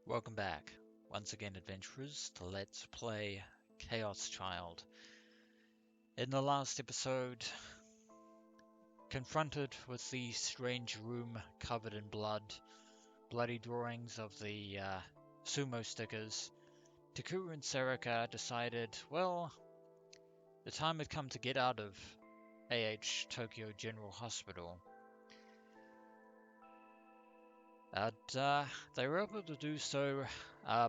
Welcome back, once again adventurers, to Let's Play Chaos Child. In the last episode, confronted with the strange room covered in blood, bloody drawings of the sumo stickers, Takuru and Serika decided, well, the time had come to get out of Tokyo General Hospital. They were able to do so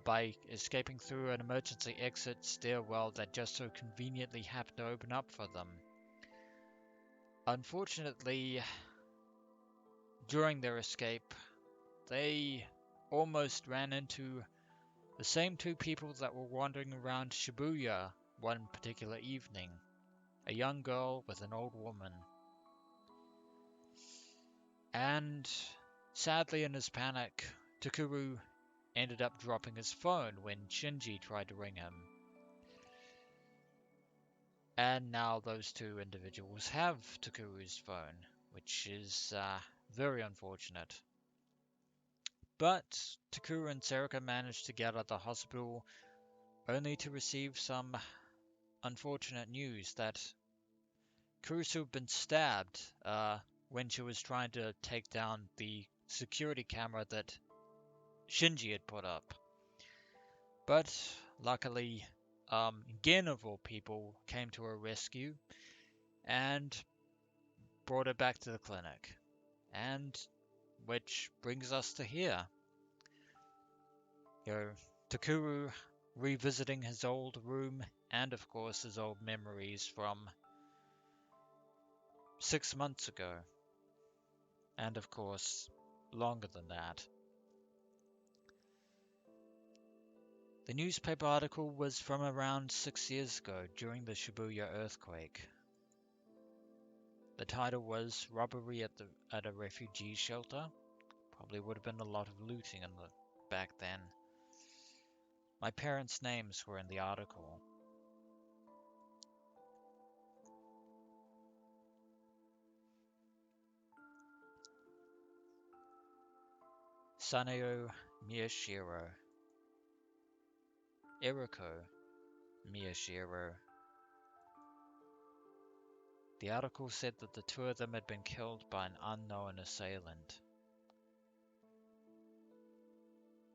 by escaping through an emergency exit stairwell that just so conveniently happened to open up for them. Unfortunately, during their escape, they almost ran into the same two people that were wandering around Shibuya one particular evening, a young girl with an old woman. And sadly, in his panic, Takuru ended up dropping his phone when Shinji tried to ring him. And now those two individuals have Takuru's phone, which is very unfortunate. But Takuru and Serika managed to get out of the hospital only to receive some unfortunate news that Kurusu had been stabbed when she was trying to take down the security camera that Shinji had put up. But luckily, Gen of all people came to her rescue and brought her back to the clinic. And which brings us to here. Takuru revisiting his old room and of course his old memories from 6 months ago. And of course, longer than that. The newspaper article was from around 6 years ago during the Shibuya earthquake. The title was Robbery at a Refugee Shelter. Probably would have been a lot of looting back then. My parents' names were in the article. Saneo Miyashiro, Eriko Miyashiro. The article said that the two of them had been killed by an unknown assailant.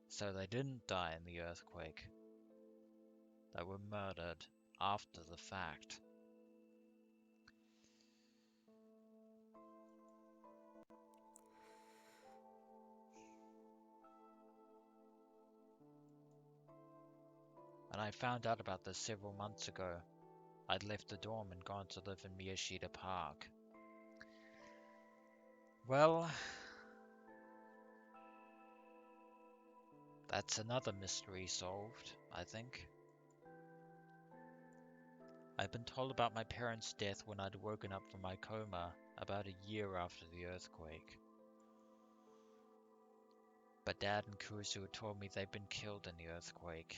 So they didn't die in the earthquake. They were murdered after the fact. And I found out about this several months ago. I'd left the dorm and gone to live in Miyashita Park. Well, that's another mystery solved, I think. I'd been told about my parents' death when I'd woken up from my coma about a year after the earthquake. But Dad and Kurusu had told me they'd been killed in the earthquake.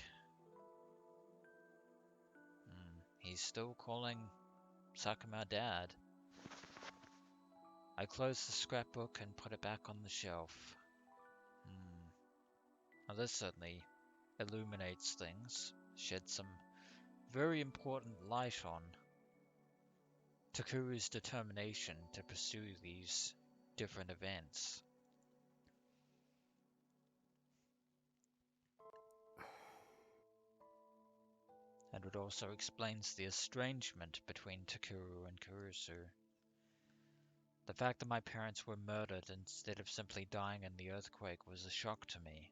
He's still calling Sakuma Dad. I closed the scrapbook and put it back on the shelf. Now this certainly illuminates things, sheds some very important light on Takuru's determination to pursue these different events. And it also explains the estrangement between Takuru and Kurusu. The fact that my parents were murdered instead of simply dying in the earthquake was a shock to me.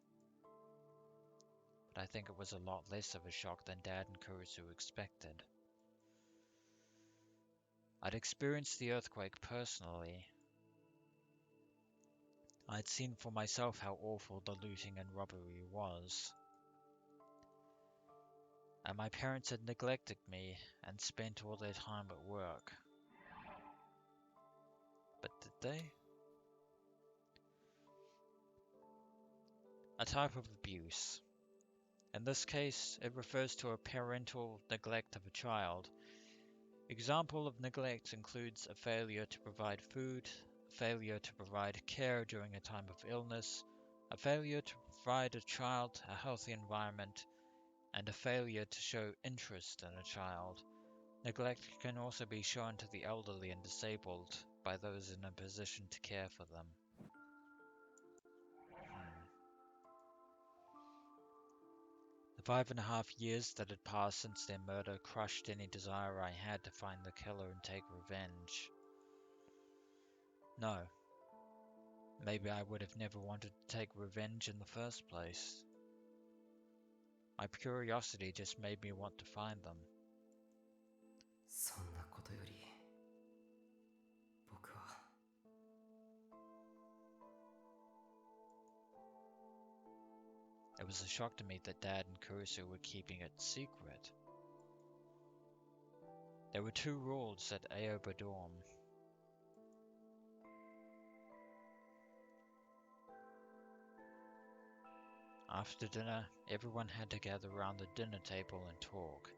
But I think it was a lot less of a shock than Dad and Kurusu expected. I'd experienced the earthquake personally. I'd seen for myself how awful the looting and robbery was. And my parents had neglected me and spent all their time at work. But did they? A type of abuse. In this case, it refers to a parental neglect of a child. Example of neglect includes a failure to provide food, failure to provide care during a time of illness, A failure to provide a child a healthy environment, and a failure to show interest in a child. Neglect can also be shown to the elderly and disabled by those in a position to care for them. The 5.5 years that had passed since their murder crushed any desire I had to find the killer and take revenge. No, maybe I would have never wanted to take revenge in the first place. My curiosity just made me want to find them. そんなことより僕は It was a shock to me that Dad and Kurusu were keeping it secret. There were 2 rules at Aoba dorm. After dinner, everyone had to gather around the dinner table and talk.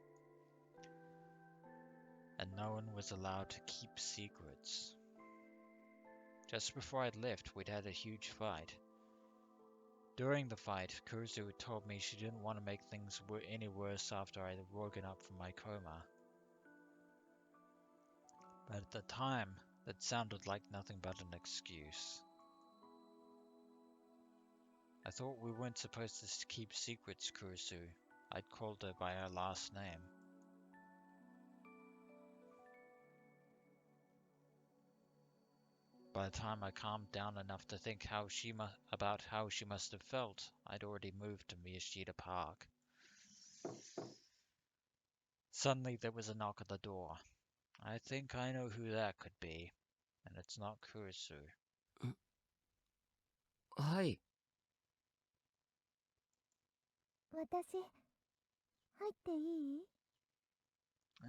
And no one was allowed to keep secrets. Just before I'd left, we'd had a huge fight. During the fight, Kurusu had told me she didn't want to make things any worse after I'd woken up from my coma. But at the time, that sounded like nothing but an excuse. I thought we weren't supposed to keep secrets, Kurusu. I'd called her by her last name. By the time I calmed down enough to think about how she must have felt, I'd already moved to Miyashita Park. Suddenly there was a knock at the door. I think I know who that could be, and it's not Kurusu. はい。私、入っていい？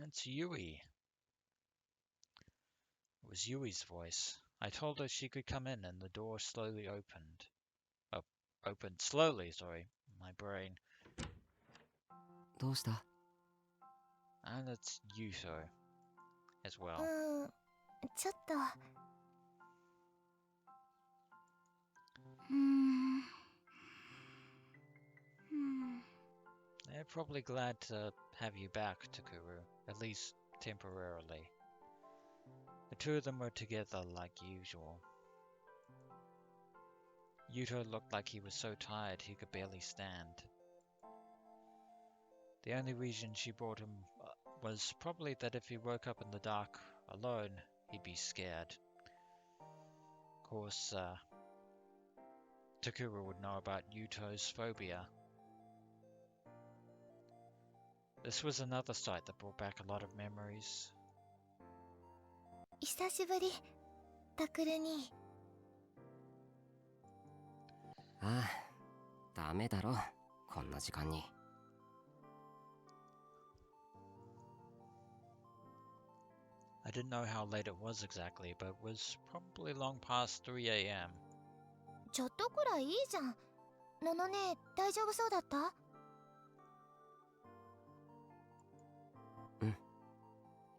It's Yui. It was Yui's voice. I told her she could come in, and the door slowly opened. Opened slowly, sorry. My brain. どうした？ And it's Yuto as well. ちょっと。Hmm. They're probably glad to have you back, Takuru, at least temporarily. The 2 of them were together like usual. Yuto looked like he was so tired he could barely stand. The only reason she brought him was probably that if he woke up in the dark alone, he'd be scared. Of course, Takuru would know about Yuto's phobia. This was another sight that brought back a lot of memories. 久しぶり、タクルに。ああ、ダメだろ、こんな時間に。I didn't know how late it was exactly, but it was probably long past 3 a.m. ちょっとくらいいいじゃん。ののね、大丈夫そうだった？うん。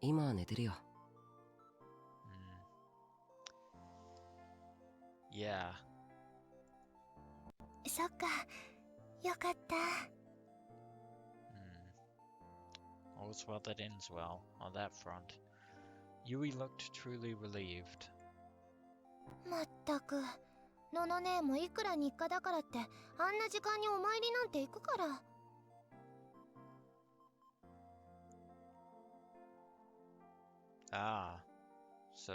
今寝てるよ。Yeah. そっか、よかった。All's well that ends well on that front. Yui looked truly relieved. まったく、ののねもいくら日課だからってあんな時間にお参りなんて行くから。Ah, so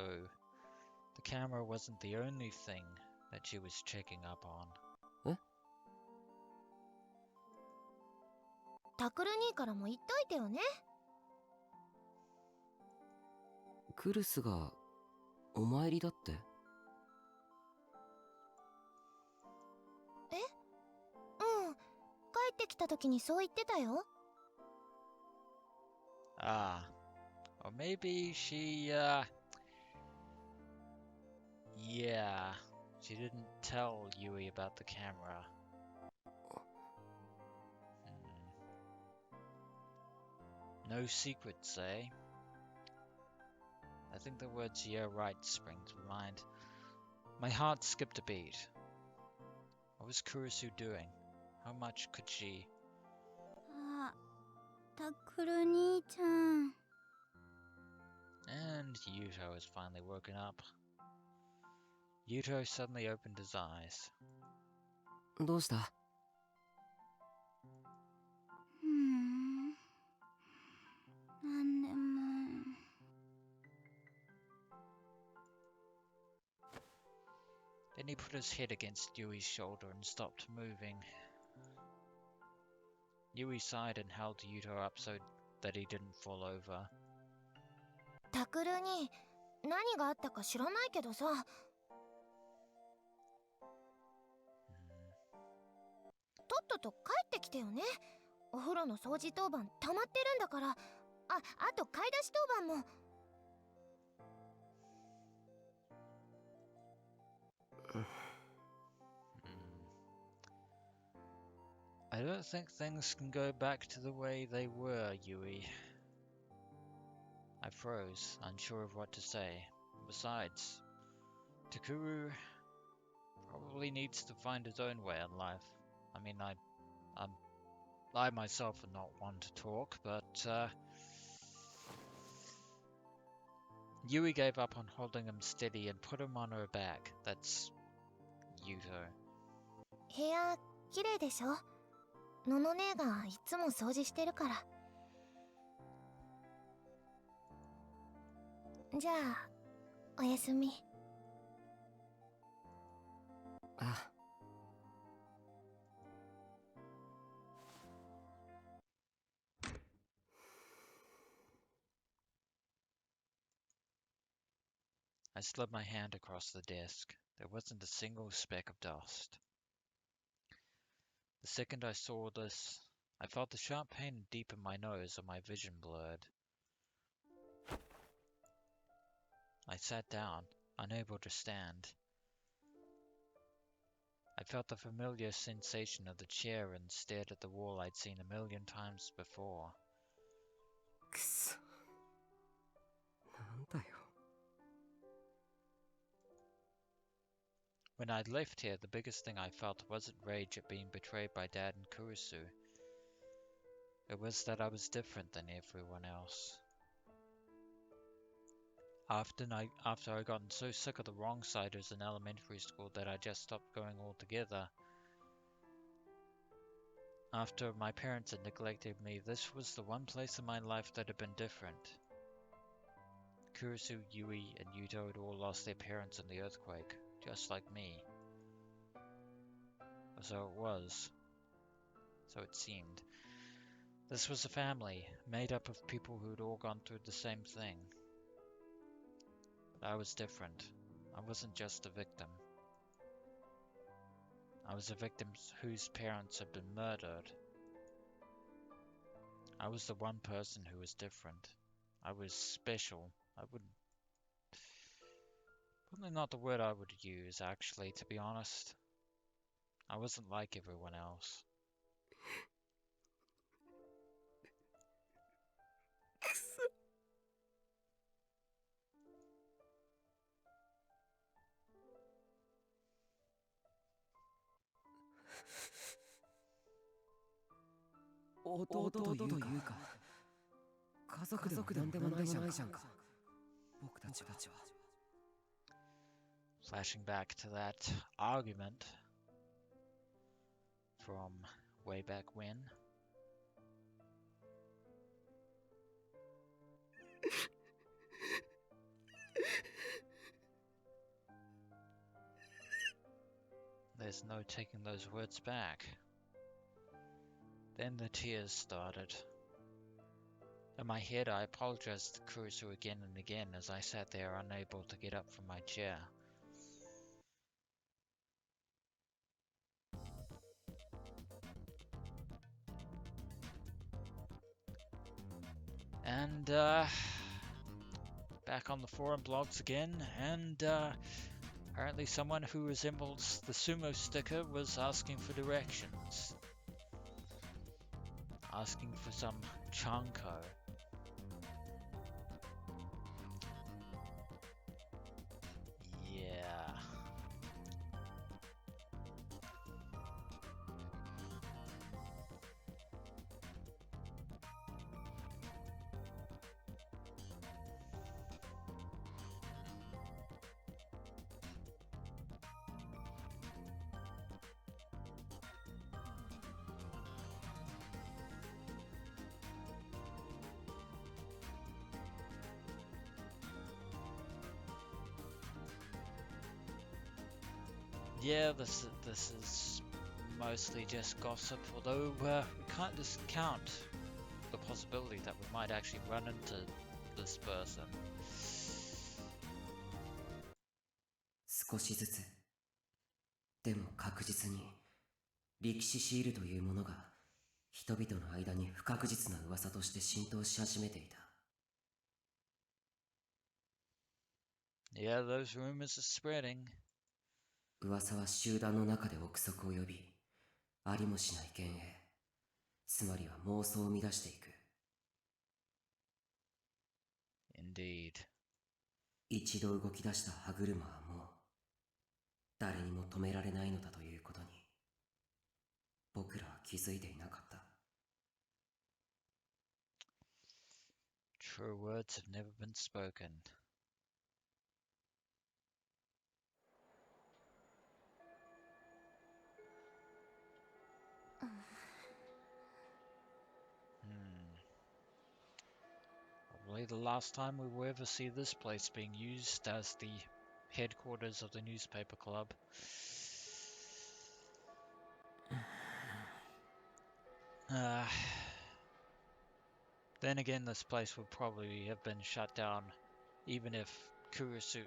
the camera wasn't the only thing that she was checking up on. タクル兄からも言っといてよね。クルスがお参りだって？え？うん、帰ってきた時にそう言ってたよ。Ah, or maybe she, yeah, she didn't tell Yui about the camera. No secrets, eh? I think the words "yeah, right" spring to mind. My heart skipped a beat. What was Kurusu doing? How much could she? あ、タクル兄ちゃん。 And Yuto has finally woken up. Yuto suddenly opened his eyes. どうした？なんでも。 Then he put his head against Yui's shoulder and stopped moving. Yui sighed and held Yuto up so that he didn't fall over. タクルに何があったか知らないけどさ。とっとと帰ってきてよね。お風呂の掃除当番溜まってるんだから。あと買い出し当番も。I don't think things can go back to the way they were, Yui. I froze, unsure of what to say. Besides, Takuru probably needs to find his own way in life. I mean, I myself am not one to talk, but Yui gave up on holding him steady and put him on her back. That's Yuto. 部屋綺麗でしょ。のの姉がいつも掃除してるから。じゃあおやすみ。あ。I slid my hand across the desk. There wasn't a single speck of dust. The second I saw this, I felt the sharp pain deep in my nose and my vision blurred. I sat down, unable to stand. I felt the familiar sensation of the chair and stared at the wall I'd seen a million times before. くそ。なんだよ。When I'd left here, the biggest thing I felt wasn't rage at being betrayed by Dad and Kurusu. It was that I was different than everyone else. After I'd gotten so sick of the wrong siders in elementary school that I just stopped going altogether. After my parents had neglected me, this was the one place in my life that had been different. Kurusu, Yui, and Yuto had all lost their parents in the earthquake, just like me. Or so it was. So it seemed. This was a family, made up of people who'd all gone through the same thing. But I was different. I wasn't just a victim. I was a victim whose parents had been murdered. I was the one person who was different. I was special. Probably not the word I would use, actually, to be honest. I wasn't like everyone else. 弟というか、家族でもなんでもないじゃんか。僕たちは。Flashing back to that argument from way back when. There's no taking those words back. Then the tears started. In my head, I apologized to Kurusu again and again as I sat there unable to get up from my chair. And, back on the forum blogs again, and, apparently someone who resembles the sumo sticker was asking for directions. Asking for some chanko. Yeah. Yeah, this is mostly just gossip, although we can't discount the possibility that we might actually run into this person. 少しずつでも確実に力士シールというものが人々の間に不確実な噂として浸透し始めていた。Yeah, those rumors are spreading. 噂は集団の中で憶測を呼び、ありもしない幻影、つまりは妄想を生み出していく。Indeed. 一度動き出した歯車はもう誰にも止められないのだということに僕らは気づいていなかった。True words have never been spoken. Probably the last time we will ever see this place being used as the headquarters of the newspaper club. Then again, this place would probably have been shut down even if Kurusu,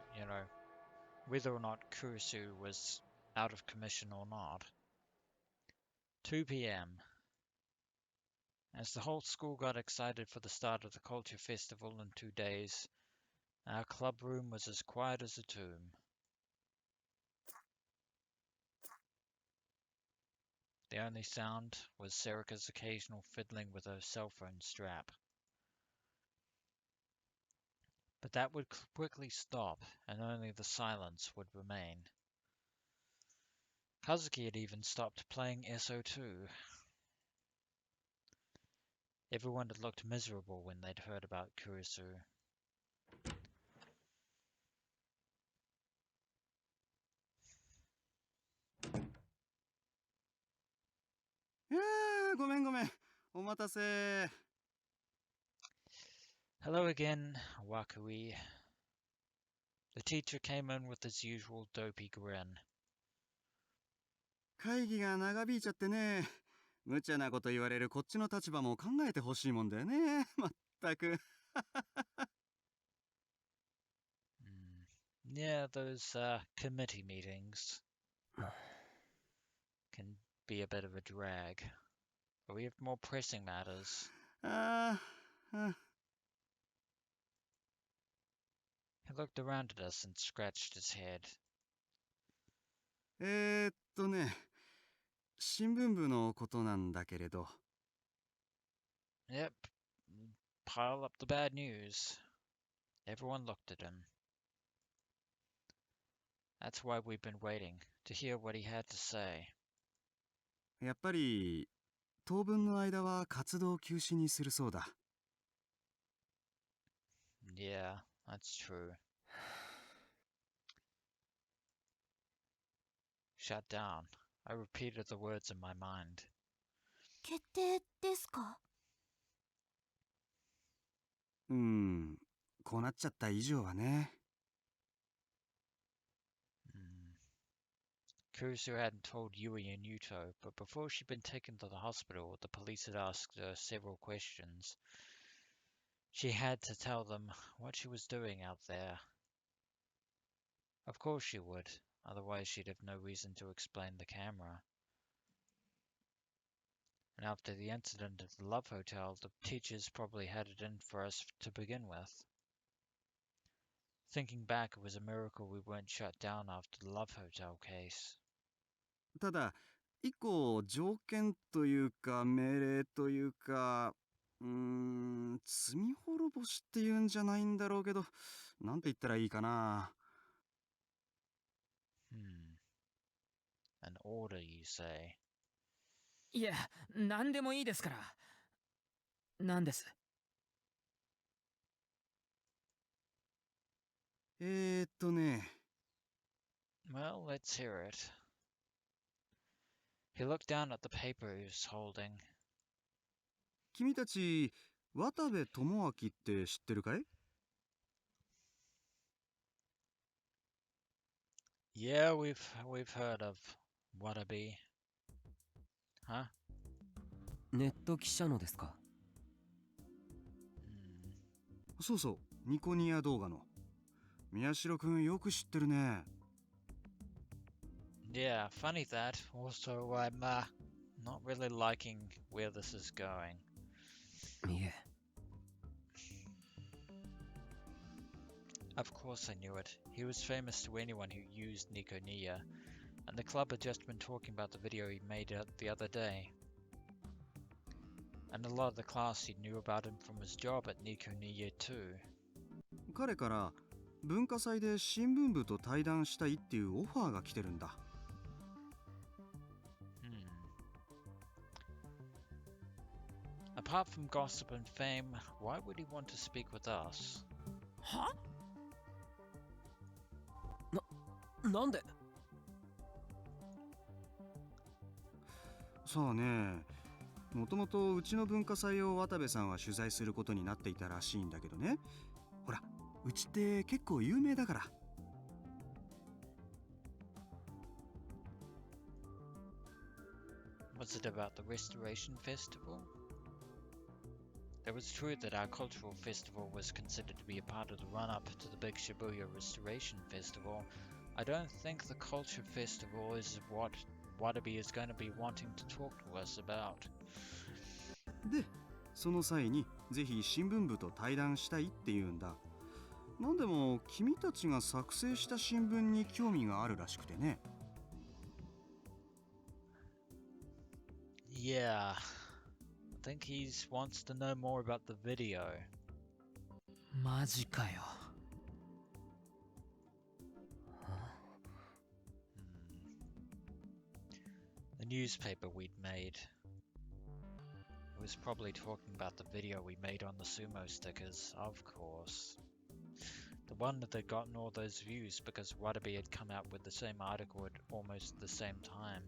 whether or not Kurusu was out of commission or not. 2 p.m. As the whole school got excited for the start of the culture festival in 2 days, our club room was as quiet as a tomb. The only sound was Serika's occasional fiddling with her cell phone strap. But that would quickly stop, and only the silence would remain. Kazuki had even stopped playing SO2. Everyone had looked miserable when they'd heard about Kurusu. ごめんごめん。お待たせ。Hello again, Wakui. The teacher came in with his usual dopey grin. 会議が長引いちゃってね。無茶なこと言われるこっちの立場も考えてほしいもんだよね。まったく。Yeah, those committee meetings can be a bit of a drag. But we have more pressing matters. He looked around at us and scratched his head. 新聞部のことなんだけれど。Yep, pile up the bad news. Everyone looked at him. That's why we've been waiting, to hear what he had to say. やっぱり当分の間は活動休止にするそうだ。Yeah, that's true. Shut down. I repeated the words in my mind. 決定ですか？こうなっちゃった以上はね。Kurusu hadn't told Yui and Yuto, but before she'd been taken to the hospital, the police had asked her several questions. She had to tell them what she was doing out there. Of course she would, otherwise she'd have no reason to explain the camera. And after the incident at the Love Hotel, the teachers probably had it in for us to begin with. Thinking back, it was a miracle we weren't shut down after the Love Hotel case. ただ一個条件というか命令というか罪滅ぼしっていうんじゃないんだろうけど、なんて言ったらいいかな。An order, you say? いや、何でもいいですから。何です？Well, let's hear it. He looked down at the paper he was holding. 君たち渡部智明って知ってるかい？ Yeah, we've heard of Watabe. Huh? ネット記者のですか？ Hmm. そうそう、ニコニヤ動画の。宮代くんよく知ってるね。Yeah, funny that. Also, I'm not really liking where this is going. いえ。 Of course I knew it. He was famous to anyone who used Niconiya, and the club had just been talking about the video he made the other day. And a lot of the class knew about him from his job at Niconiya too. 彼から文化祭で新聞部と対談したいっていうオファーが来てるんだ。Apart from gossip and fame, why would he want to speak with us? は？なんで？さあね、もともとうちの文化祭を渡部さんは取材することになっていたらしいんだけどね。ほら、うちって結構有名だから。Was it about the Restoration Festival? It was true that our cultural festival was considered to be a part of the run-up to the big Shibuya Restoration Festival. I don't think the culture festival is what Watabe is going to be wanting to talk to us about. で、その際にぜひ新聞部と対談したいって言うんだ。なんでも君たちが作成した新聞に興味があるらしくてね。Yeah, I think he wants to know more about the video. マジかよ。The newspaper we'd made. It was probably talking about the video we made on the sumo stickers, of course. The one that had gotten all those views because Watabe had come out with the same article at almost the same time.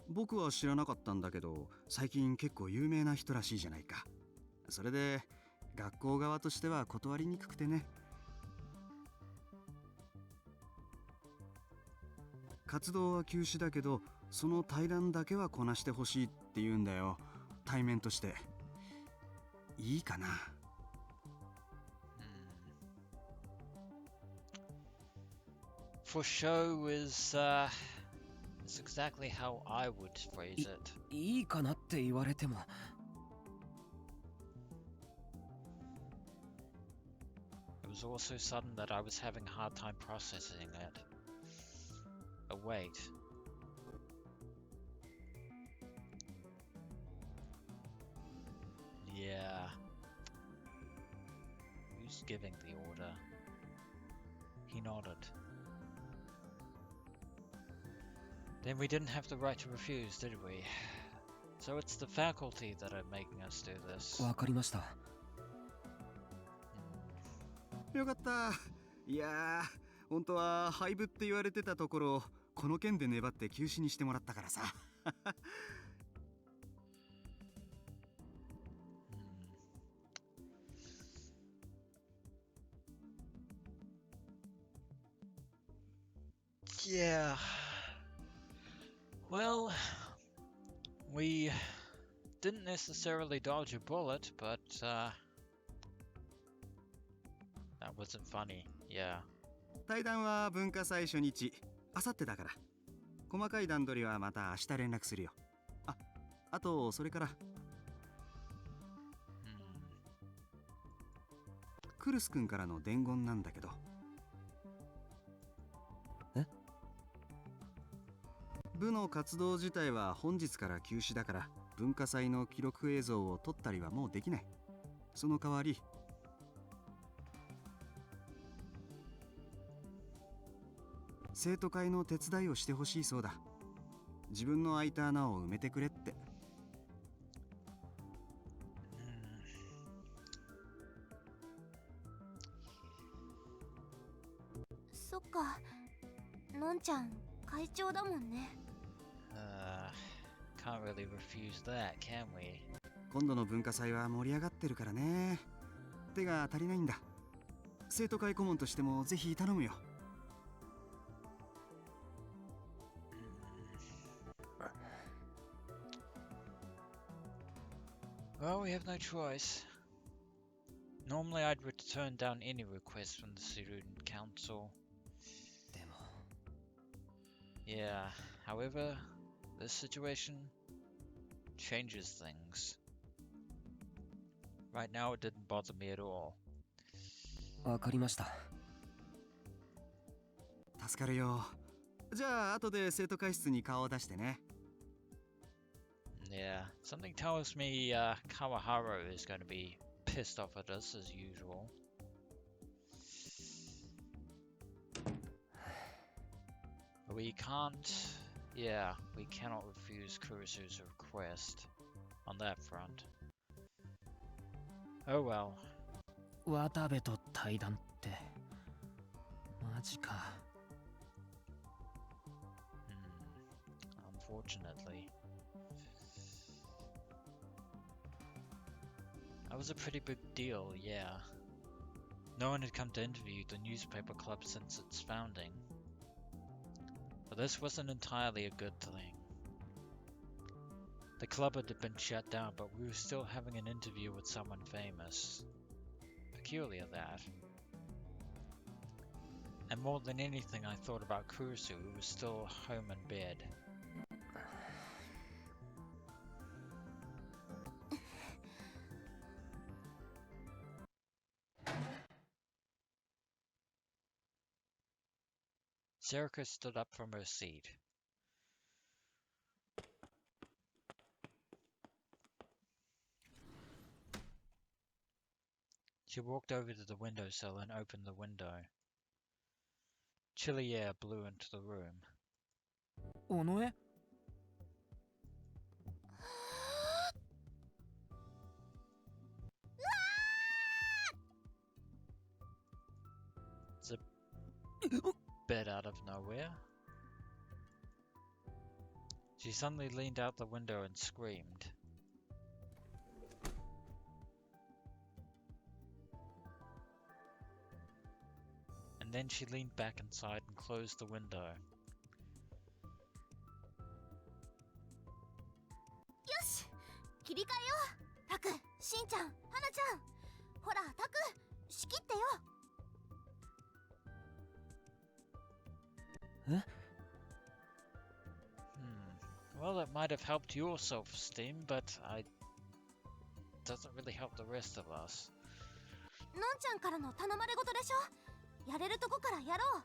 僕は知らなかったんだけど、最近結構有名な人らしいじゃないか。それで学校側としては断りにくくてね。活動は休止だけど、その対談だけはこなしてほしいって言うんだよ。対面として。いいかな。For show is exactly how I would phrase it. いいかなって言われても。It was all so sudden that I was having a hard time processing it. Oh wait. Yeah. Who's giving the order? He nodded. Then we didn't have the right to refuse, did we? So it's the faculty that are making us do this. わかりました。よかった。いやー、本当は廃部って言われてたところ、この件で粘って休止にしてもらったからさ。Yeah. Well, we didn't necessarily dodge a bullet, but that wasn't funny. Yeah. 対談は文化祭初日、あさってだから。細かい段取りはまた明日連絡するよ。あとそれから。クルス君からの伝言なんだけど。え？部の活動自体は本日から休止だから、文化祭の記録映像を撮ったりはもうできない。その代わり、生徒会の手伝いをしてほしいそうだ。自分の空いた穴を埋めてくれって。そっか、のんちゃん会長だもんね。Can't really refuse that, can we? 今度の文化祭は盛り上がってるからね。手が足りないんだ。生徒会顧問としてもぜひ頼むよ。Well, we have no choice. Normally I'd turn down any request from the student council. でも Yeah, however, this situation changes things. Right now it didn't bother me at all. わかりました。助かるよ。じゃあ後で生徒会室に顔を出してね。Yeah, something tells me Kawahara is going to be pissed off at us as usual. We can't... Yeah, we cannot refuse Kurusu's request on that front. Oh well. 渡部と対談ってマジか。Unfortunately. That was a pretty big deal, yeah. No one had come to interview the newspaper club since its founding. But this wasn't entirely a good thing. The club had been shut down, but we were still having an interview with someone famous. Peculiar, that. And more than anything, I thought about Kurusu, who was still home in bed. Serica stood up from her seat. She walked over to the windowsill and opened the window. Chilly air blew into the room. 尾上 It's a bit out of nowhere. She suddenly leaned out the window and screamed. And then she leaned back inside and closed the window. よし切り替えようタクしんちゃんはなちゃんほらタク仕切ってよ Well, it might have helped your self-esteem, but it doesn't really help the rest of us. のんちゃんからの頼まれ事でしょやれるとこからやろう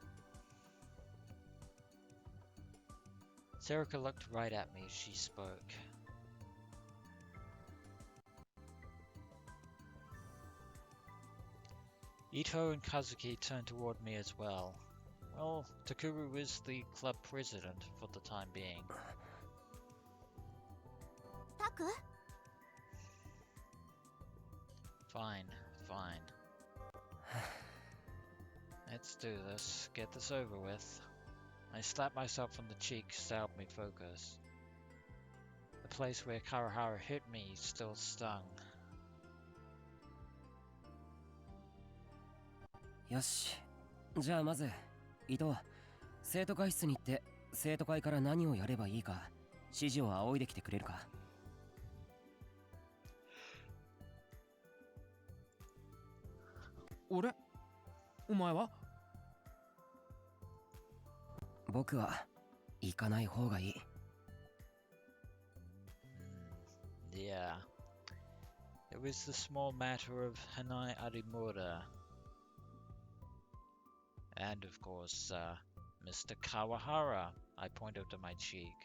Serica looked right at me as she spoke. Ito and Kazuki turned toward me as well. Well, Takuru is the club president for the time being. タク Fine, fine. Let's do this. Get this over with. I slapped myself on the cheek to help me focus. The place where Karahara hit me still stung. よしじゃあまず伊藤生徒会室に行って生徒会から何をやればいいか指示を仰いできてくれるか俺お前は僕は行かない方がいい Yeah. It was the small matter of Hanai Arimura. And of course, Mr. Kawahara. I pointed to my cheek.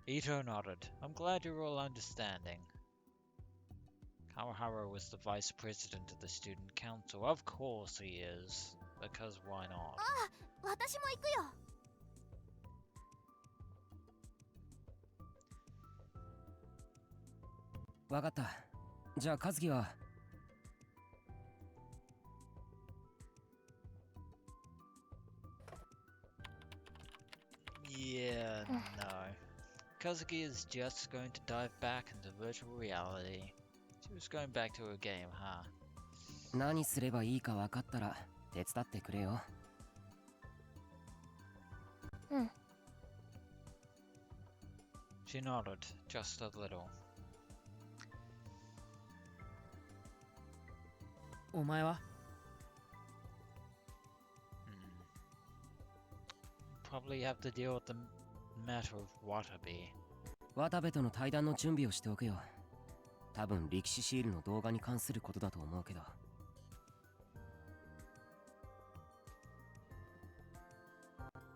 Ito nodded. I'm glad you're all understanding. Kawahara was the vice president of the student council. Of course he is. Because why not? 私も行くよ わかったじゃあ和樹は Yeah, no. Kazuki is just going to dive back into virtual reality. She was going back to her game, huh? 何すればいいか分かったら手伝ってくれよ うん She nodded, just a little. お前は Probably have to deal with the matter of Watabe. 渡部との対談の準備をしておくよ。多分力士シールの動画に関することだと思うけど。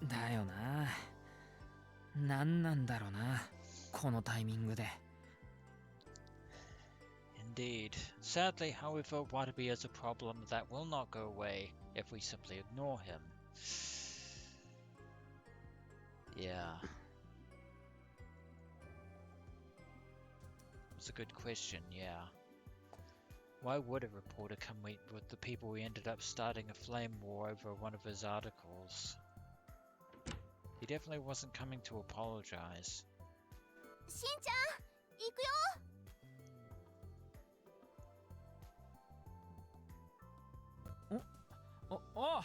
だよな。なんなんだろうな、このタイミングで。Indeed. Sadly, however, Watabe has a problem that will not go away if we simply ignore him. Yeah. It's a good question, yeah. Why would a reporter come meet with the people who ended up starting a flame war over one of his articles? He definitely wasn't coming to apologize. しんちゃん行くよ。お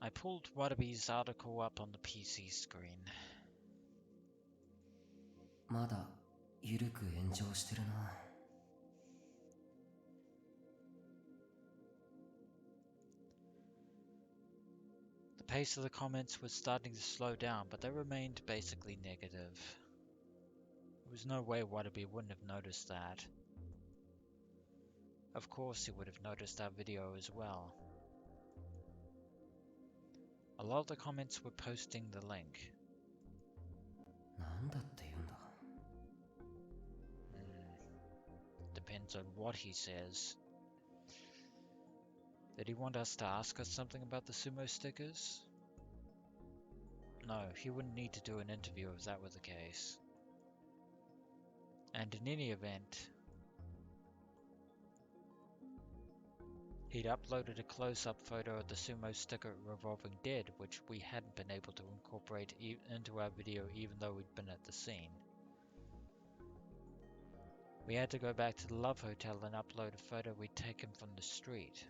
I pulled Watabe's article up on the PC screen. まだゆるく炎上してるな。The pace of the comments was starting to slow down, but they remained basically negative. There was no way Watabe wouldn't have noticed that. Of course he would have noticed our video as well. A lot of the comments were posting the link. なんだって言うんだ。Depends on what he says. Did he want us to ask us something about the sumo stickers? No, he wouldn't need to do an interview if that were the case. And in any event, he'd uploaded a close-up photo of the sumo sticker revolving dead, which we hadn't been able to incorporate into our video even though we'd been at the scene. We had to go back to the Love Hotel and upload a photo we'd taken from the street.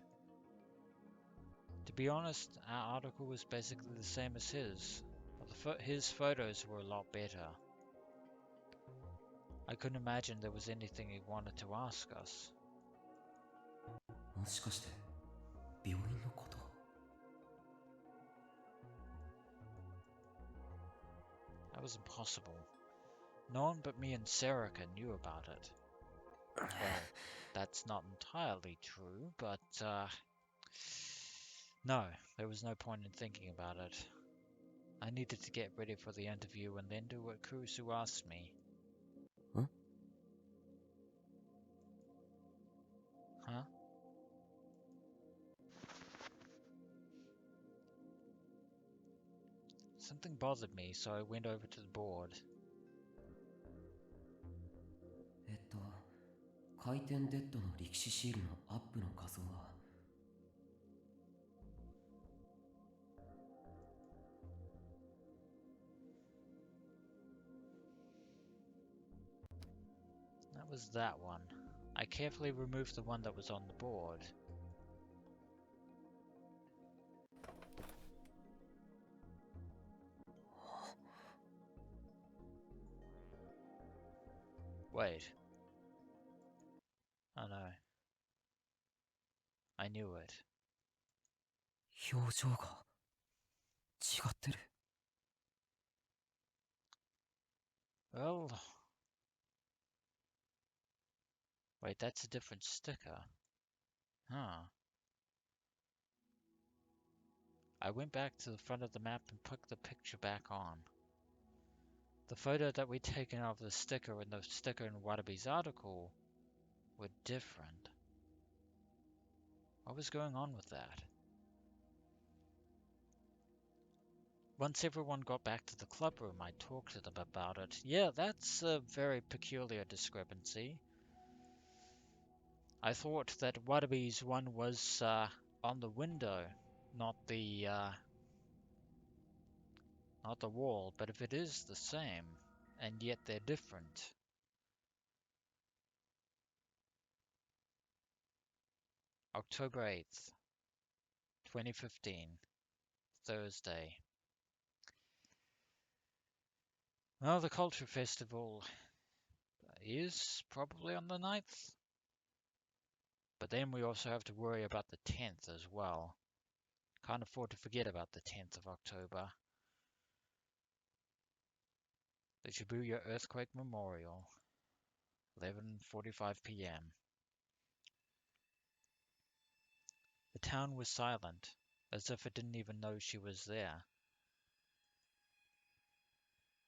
To be honest, our article was basically the same as his, but his photos were a lot better. I couldn't imagine there was anything he wanted to ask us. もしかして病院のこと？ That was impossible. No one but me and Serica knew about it. Well, that's not entirely true, but no, there was no point in thinking about it. I needed to get ready for the interview and then do what Kurusu asked me. Huh? Huh? Something bothered me, so I went over to the board. 回転デッドの力士シールのアップの画像は That was that one. I carefully removed the one that was on the board. Wait. Oh no. I knew it. 表情が違ってる。 Well... Wait, that's a different sticker. Huh. I went back to the front of the map and put the picture back on. The photo that we'd taken of the sticker and the sticker in Watabe's article were different. What was going on with that? Once everyone got back to the club room, I talked to them about it. Yeah, that's a very peculiar discrepancy. I thought that Watabe's one was on the window, not the wall, but if it is the same, and yet they're different. October 8th. 2015, Thursday. Well, the Culture Festival is probably on the 9th, but then we also have to worry about the 10th as well. Can't afford to forget about the 10th of October. The Shibuya Earthquake Memorial, 11:45 p.m. The town was silent, as if it didn't even know she was there.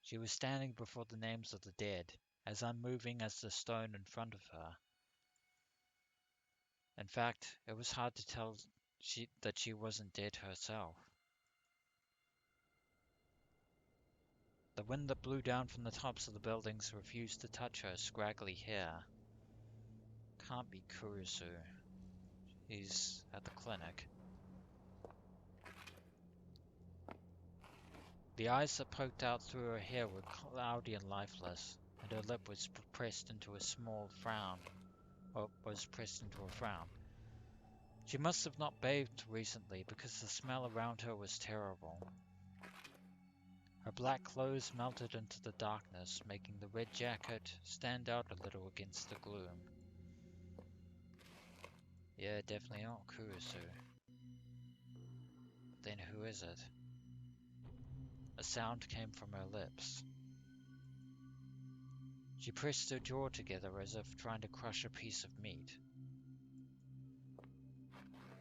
She was standing before the names of the dead, as unmoving as the stone in front of her. In fact, it was hard to tell that she wasn't dead herself. The wind that blew down from the tops of the buildings refused to touch her scraggly hair. Can't be Kurusu. He's at the clinic. The eyes that poked out through her hair were cloudy and lifeless, and her lip was pressed into a small frown. Was pressed into a frown. She must have not bathed recently, because the smell around her was terrible. Her black clothes melted into the darkness, making the red jacket stand out a little against the gloom. Yeah, definitely not Kurusu. Then who is it? A sound came from her lips. She pressed her jaw together as if trying to crush a piece of meat.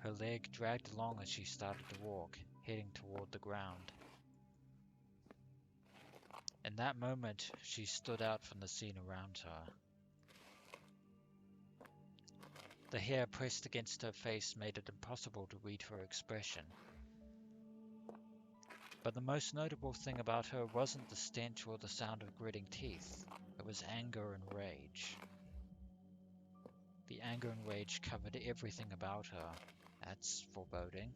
Her leg dragged along as she started to walk, heading toward the ground. In that moment, she stood out from the scene around her. The hair pressed against her face made it impossible to read her expression. But the most notable thing about her wasn't the stench or the sound of gritting teeth. It was anger and rage. The anger and rage covered everything about her. That's foreboding.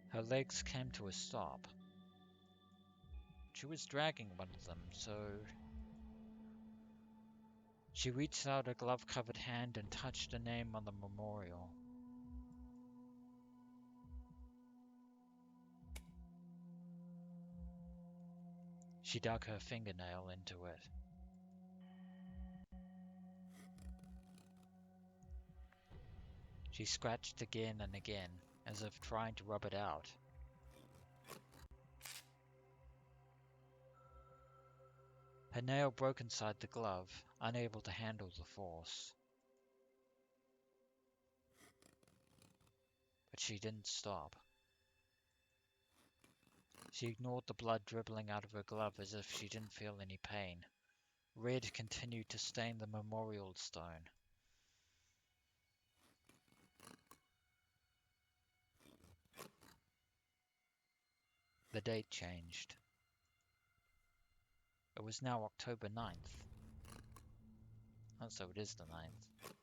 Her legs came to a stop. She was dragging one of them, so she reached out a glove-covered hand and touched a name on the memorial. She dug her fingernail into it. She scratched again and again, as if trying to rub it out. Her nail broke inside the glove, unable to handle the force. But she didn't stop. She ignored the blood dribbling out of her glove as if she didn't feel any pain. Red continued to stain the memorial stone. The date changed. It was now October 9th. Oh, so it is the 9th.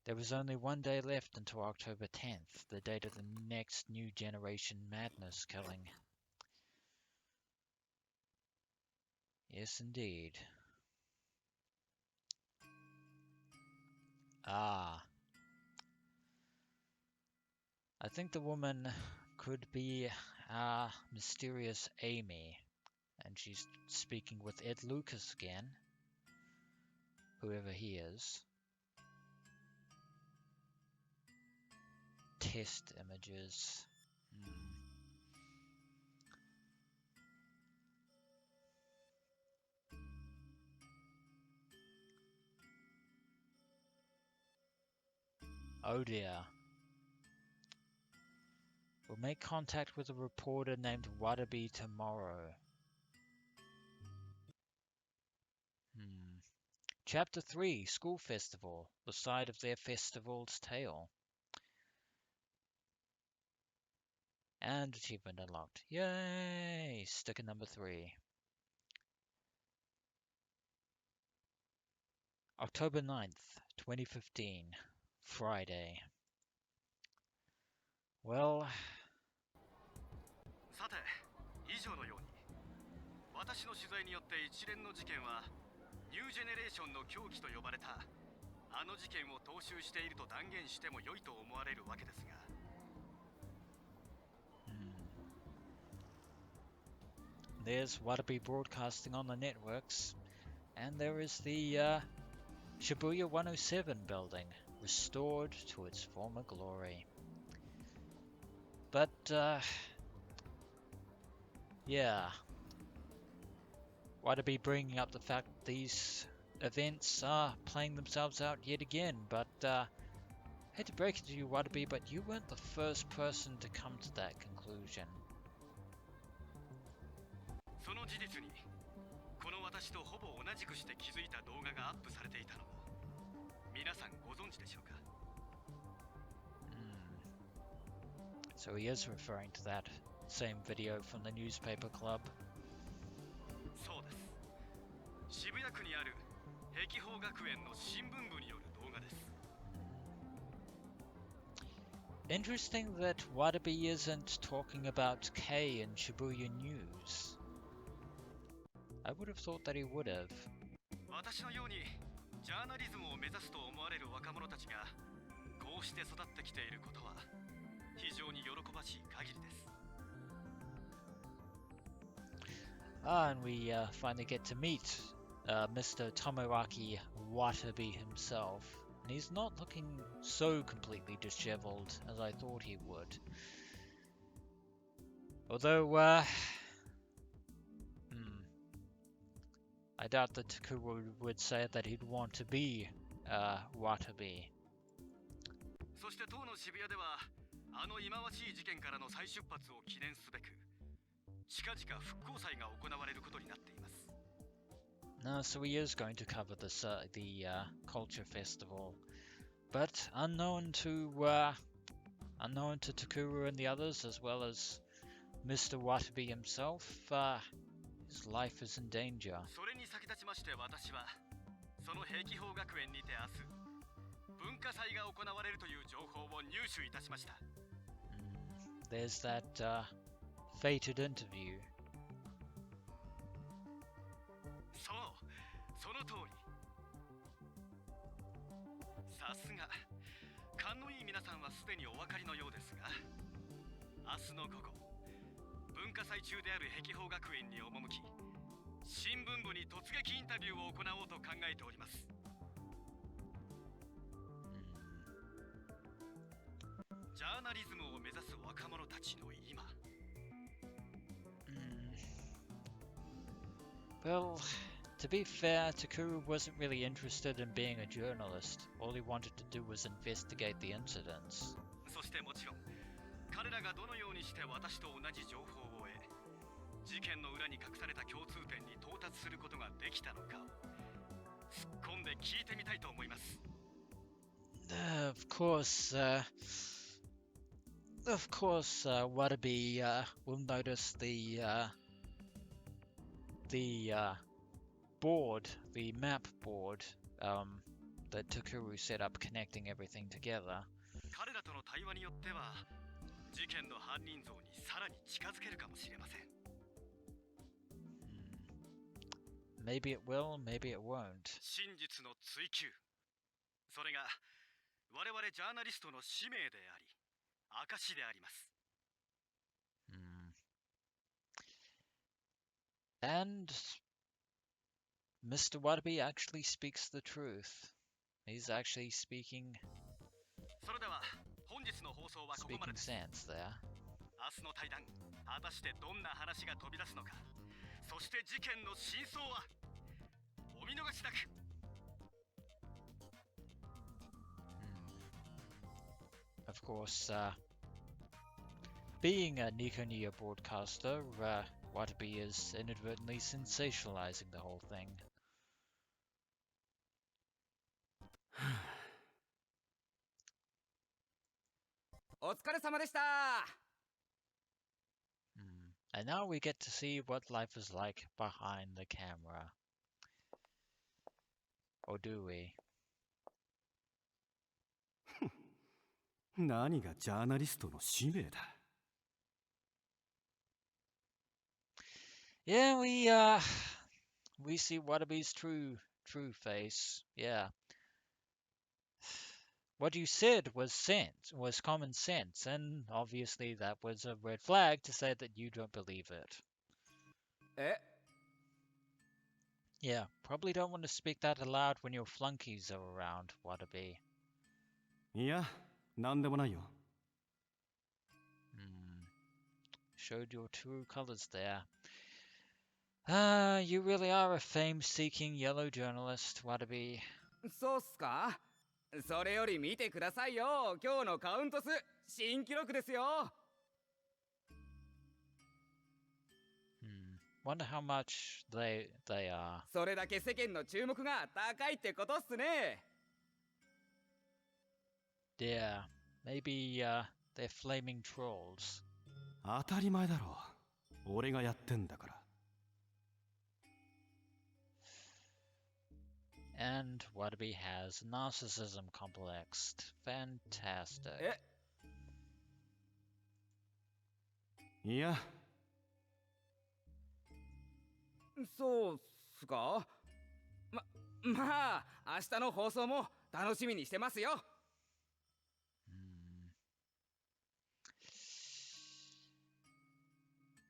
There was only one day left until October 10th, the date of the next New Generation Madness killing. Yes, indeed. Ah. I think the woman could be mysterious Amy, and she's speaking with Ed Lucas again, whoever he is. Test images. Oh dear. We'll make contact with a reporter named Watabe tomorrow. Chapter 3, School Festival, the side of their festival's tale. And achievement unlocked. Yay! Sticker number 3. October 9th, 2015. Friday. Well... さて、以上のように私の取材によって一連の事件はニュージェネレーションの狂気と呼ばれたあの事件を踏襲していると断言しても良いと思われるわけですが。There's Watabe broadcasting on the networks, and there is the Shibuya 107 building, restored to its former glory. But, yeah. Watabe bringing up the fact that these events are playing themselves out yet again, but, hate to break it to you, Watabe, but you weren't the first person to come to that conclusion. その事実にこの私とほぼ同じくして気づいた動画がアップされていたのを皆さんご存知でしょうか。So he is referring to that same video from the newspaper club. そうです。渋谷区にある碧峰学園の新聞部による動画です。Interesting that Watabe isn't talking about K in Shibuya News. I would have thought that he would have. 私のようにジャーナリズムを目指すと思われる若者たちがこうして育ってきていることは非常に喜ばしい限りです。And we finally get to meet Mr. Tomoaki Watabe himself. And he's not looking so completely disheveled as I thought he would. Although, I doubt that Takuru would say that he'd want to be Watabe. そして当の渋谷ではあの忌まわしい事件からの再出発を記念すべく近々復興祭が行われることになっています。So he is going to cover this, the culture festival, but unknown to Takuru and the others, as well as Mr. Watabe himself, his life is in danger. それに先立ちまして私はその碧峰学園にて明日文化祭が行われるという情報を入手いたしました。There's that fated interview. そう、その通り。さすが、勘のいい皆さんはすでにお分かりのようですが、明日の午後、文化祭中である碧峰学園に赴き、新聞部に突撃インタビューを行おうと考えております。ジャーナリズムを目指す若者たちの今。Well, to be fair, Takuru wasn't really interested in being a journalist. All he wanted to do was investigate the incidents. そしてもちろん、彼らがどのようにして私と同じ情報を得、事件の裏に隠された共通点に到達することができたのかを突っ込んで聞いてみたいと思います。Of course, Watabe will notice the board, the map board, that Takuru set up connecting everything together. 彼らとの対話によっては、事件の犯人像にさらに近づけるかもしれません。Maybe it will, maybe it won't. 真実の追求。それが我々ジャーナリストの使命であり、証であります。And Mr. Watabe actually speaks the truth. He's actually speaking それでは本日の放送はここまでです。 sense there. 明日の対談、果たしてどんな話が飛び出すのか、そして事件の真相はお見逃しなく。Of course, being a Niconiya broadcaster, Watabe is inadvertently sensationalizing the whole thing. お疲れ様でした。 And now we get to see what life is like behind the camera. Or do we? 何がジャーナリストの使命だ。Yeah, we see Watabe's true face. Yeah. What you said was common sense, and obviously that was a red flag to say that you don't believe it. え Yeah, probably don't want to speak that aloud when your flunkies are around, Watabe. いや、なんでもないよ。Hmm. Showed your true colors there. You really are a fame-seeking yellow journalist, Watabe. そうっすか？それより見てくださいよ。今日のカウント数新記録ですよ。Wonder how much they are. それだけ世間の注目が高いってことっすね。Yeah, maybe they're flaming trolls. 当たり前だろ。俺がやってんだから。And Watabe has a narcissism complex. Fantastic. えいや、そうっすか？まあ明日の放送も楽しみにしてますよ。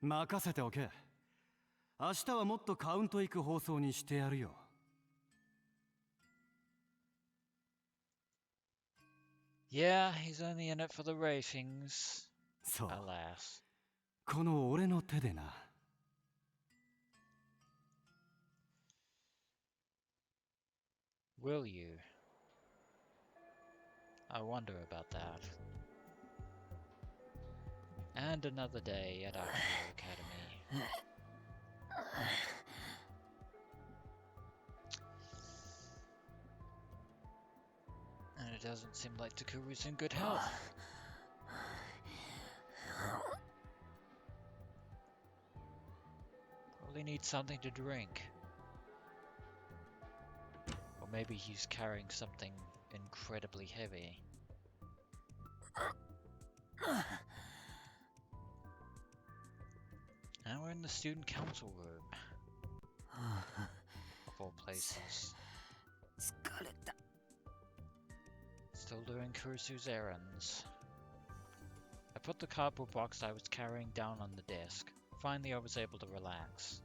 任せておけ。明日はもっとカウントいく放送にしてやるよ。Yeah, he's only in it for the ratings. そう。 Alas. この俺の手でな。Will you? I wonder about that. And another day at Aoba Academy. And it doesn't seem like Takuru's in good health. Probably needs something to drink. Or maybe he's carrying something incredibly heavy. Now we're in the student council room. Of all places. 疲れた。 Still doing Kurusu's errands. I put the cardboard box I was carrying down on the desk. Finally I was able to relax.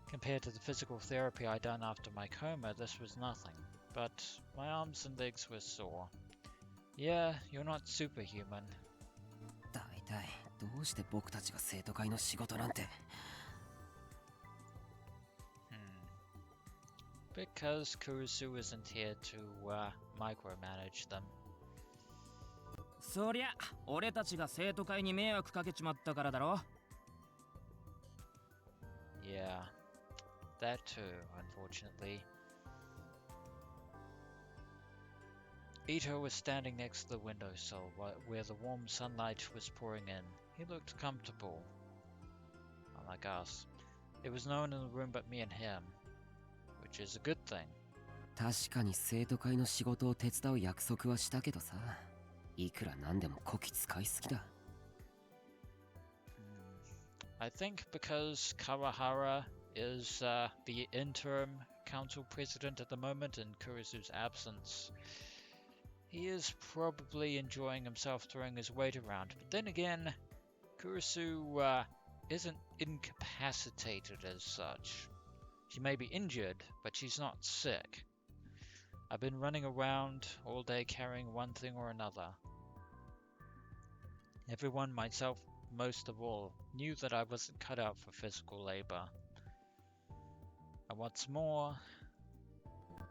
Compared to the physical therapy I'd done after my coma, this was nothing. But my arms and legs were sore. Yeah, you're not superhuman. だいたいどうして僕たちが生徒会の仕事なんて。Because Kurusu isn't here to micromanage them. そりゃ俺たちが生徒会に迷惑かけちまったからだろ。 Yeah, that too, unfortunately. Ito was standing next to the windowsill where the warm sunlight was pouring in. He looked comfortable. Unlike us. There was no one in the room but me and him, which is a good thing. 確かに生徒会の仕事を手伝う約束はしたけどさ。いくらなんでもこき使いすぎだ。I think because Kawahara is the interim council president at the moment in Kurusu's absence, he is probably enjoying himself throwing his weight around. But then again, Kurusu isn't incapacitated as such. She may be injured, but she's not sick. I've been running around all day carrying one thing or another. Everyone, myself most of all, knew that I wasn't cut out for physical labor. And what's more...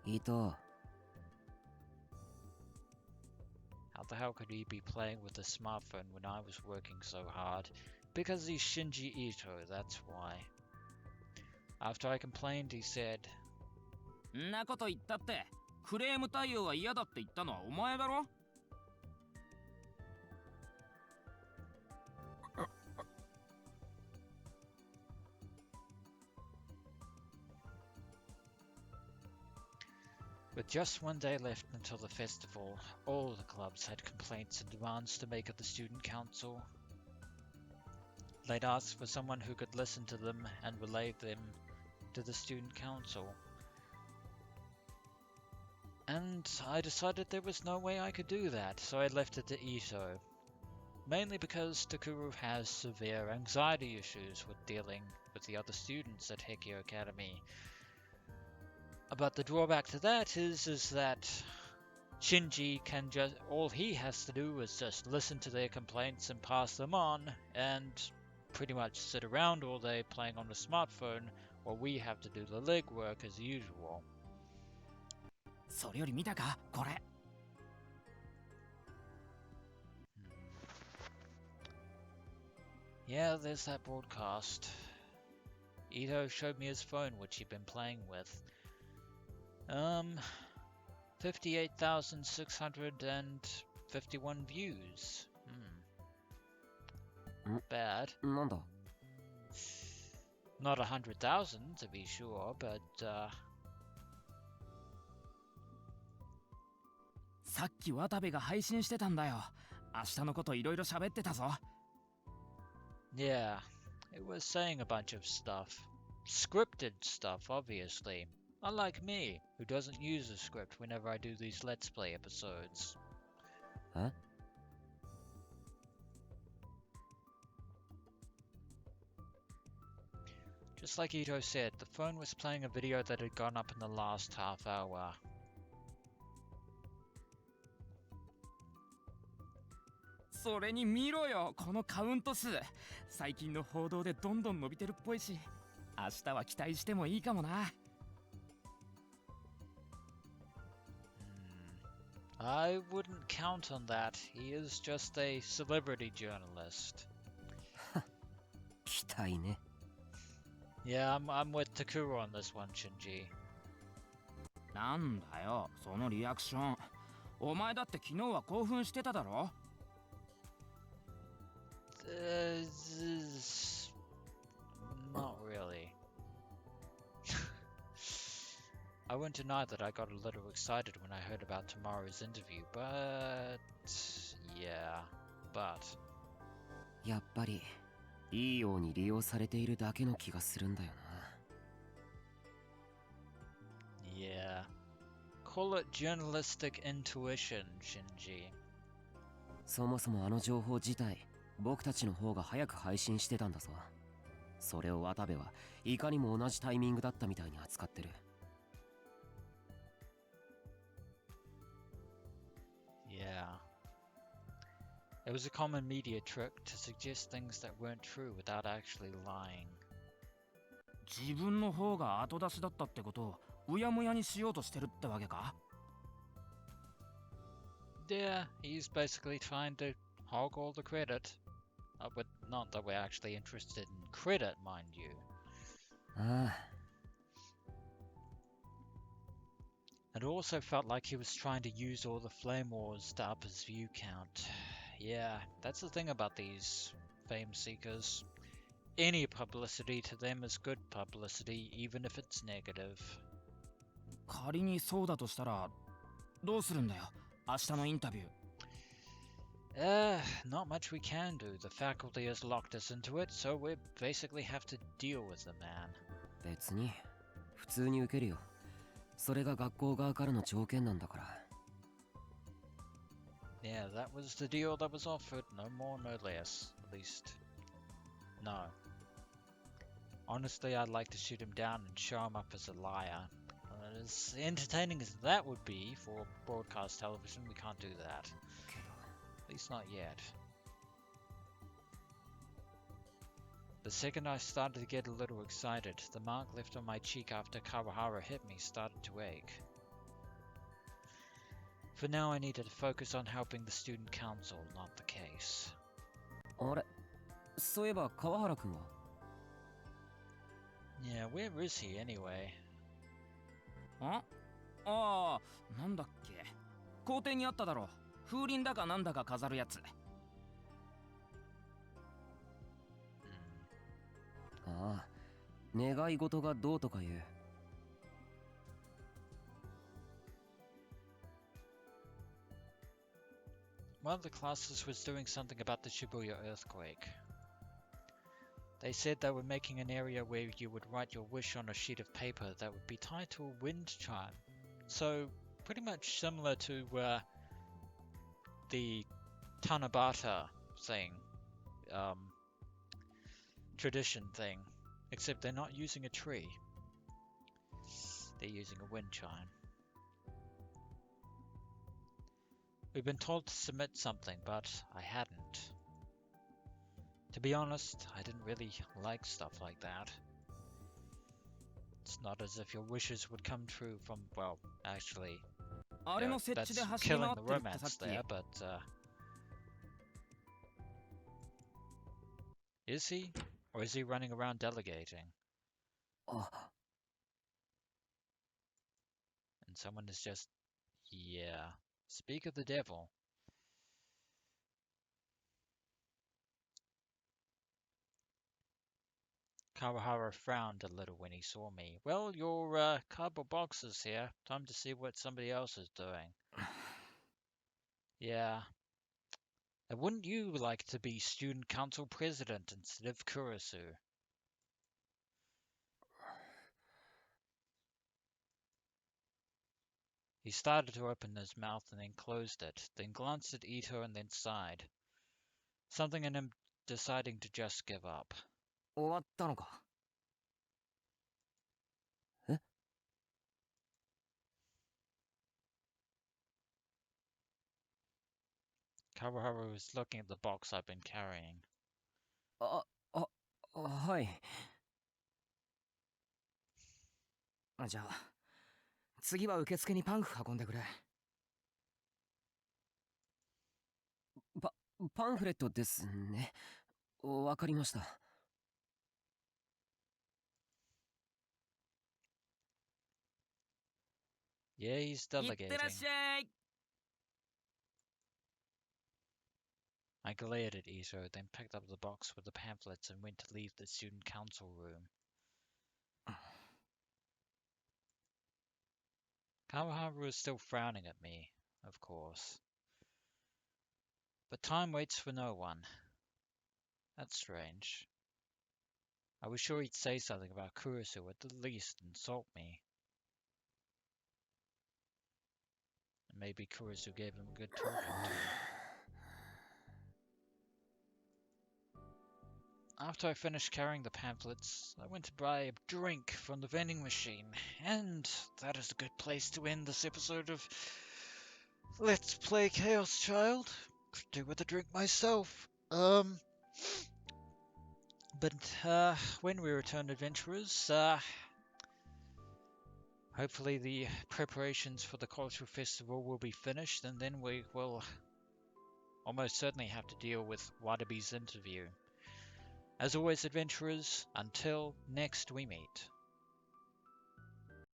Ito. How the hell could he be playing with a smartphone when I was working so hard? Because he's Shinji Ito, that's why. After I complained, he said... んなこと言ったって、クレーム対応は嫌だって言ったのはお前だろ。 With just one day left until the festival, all the clubs had complaints and demands to make at the student council. They'd asked for someone who could listen to them and relay them to the student council. And I decided there was no way I could do that, so I left it to Ito. Mainly because Takuru has severe anxiety issues with dealing with the other students at Heikyo Academy. But the drawback to that is that Shinji can just, all he has to do is just listen to their complaints and pass them on, and pretty much sit around all day playing on the smartphone, while we have to do the legwork as usual. それより見たかこれ。Yeah, there's that broadcast. Ito showed me his phone, which he'd been playing with. 58,651 views. Bad. なんだ Not 100,000 to be sure, but さっき渡部が配信してたんだよ。明日のこといろいろ喋ってたぞ。yeah, it was saying a bunch of stuff. Scripted stuff, obviously. Unlike me, who doesn't use a script whenever I do these Let's Play episodes. Huh? Just like Ito said, the phone was playing a video that had gone up in the last half hour. それに見ろよこのカウント数。最近の報道でどんどん伸びてるっぽいし、明日は期待してもいいかもな。I wouldn't count on that. He is just a celebrity journalist. 期待ね Yeah, I'm with Takuru on this one, Shinji. なんだよそのリアクション。お前だって昨日は興奮してただろ。Not really. I won't deny that I got a little excited when I heard about tomorrow's interview, but but やっぱりいいように利用されているだけの気がするんだよな yeah. Call it journalistic intuition, Shinji. そもそもあの情報自体僕たちの方が早く配信してたんだぞ。それを渡部はいかにも同じタイミングだったみたいに扱ってる。Yeah. It was a common media trick to suggest things that weren't true without actually lying. 自分の方が後出しだったってことをうやむやにしようとしてるってわけか。 Yeah, he's basically trying to hog all the credit. But not that we're actually interested in credit, mind you. ああ It also felt like he was trying to use all the flame wars to up his view count. Yeah, that's the thing about these fame seekers. Any publicity to them is good publicity, even if it's negative. 仮にそうだとしたらどうするんだよ明日のインタビュー。Not much we can do. The faculty has locked us into it, so we basically have to deal with the man. 別に普通に受けるよ。それが学校側からの条件なんだから。 Yeah, that was the deal that was offered. No more, no less. At least, no. Honestly, I'd like to shoot him down and show him up as a liar. As entertaining as that would be for broadcast television, we can't do that. At least not yet. The second I started to get a little excited, the mark left on my cheek after Kawahara hit me started to ache. For now, I needed to focus on helping the student council, not the case. あれそういえば川原君は Yeah, where is he anyway? ああなんだっけ校庭にあっただろ。風鈴だかなんだか飾るやつ。ああ願い事がどうとか言う。 One of the classes was doing something about the Shibuya earthquake. They said they were making an area where you would write your wish on a sheet of paper that would be tied to a wind chime. So, pretty much similar to the Tanabata thing, um, tradition thing, except they're not using a tree. They're using a wind chime. We've been told to submit something, but I hadn't. To be honest, I didn't really like stuff like that. It's not as if your wishes would come true from, well, actually, あれの設置 that's で走り回 killing っ the てるってさっ romance き there, but is he? Or is he running around delegating? あ、 And someone is just, yeah, speak of the devil. Kawahara frowned a little when he saw me. Well, your cardboard box is here. Time to see what somebody else is doing. Yeah. And wouldn't you like to be student council president instead of Kurusu? He started to open his mouth and then closed it, then glanced at Ito and then sighed. Something in him deciding to just give up. 終わったのか。え？ Kawahara was looking at the box I've been carrying. はい。じゃあ、次は受付にパンフ運んでくれ。パンフレットですね。わかりました。Yeah, he's いってらっ delegating. しゃい I glared at Ito, then picked up the box with the pamphlets and went to leave the student council room. Kawahara was still frowning at me, of course. But time waits for no one. That's strange. I was sure he'd say something about Kurusu at the least, insult me. And maybe Kurusu gave him a good talking to. After I finished carrying the pamphlets, I went to buy a drink from the vending machine, and that is a good place to end this episode of Let's Play ChäoS Child. Could do with a drink myself. But when we return, adventurers, hopefully the preparations for the cultural festival will be finished, and then we will almost certainly have to deal with Watabe's interview. As always, adventurers, until next we meet.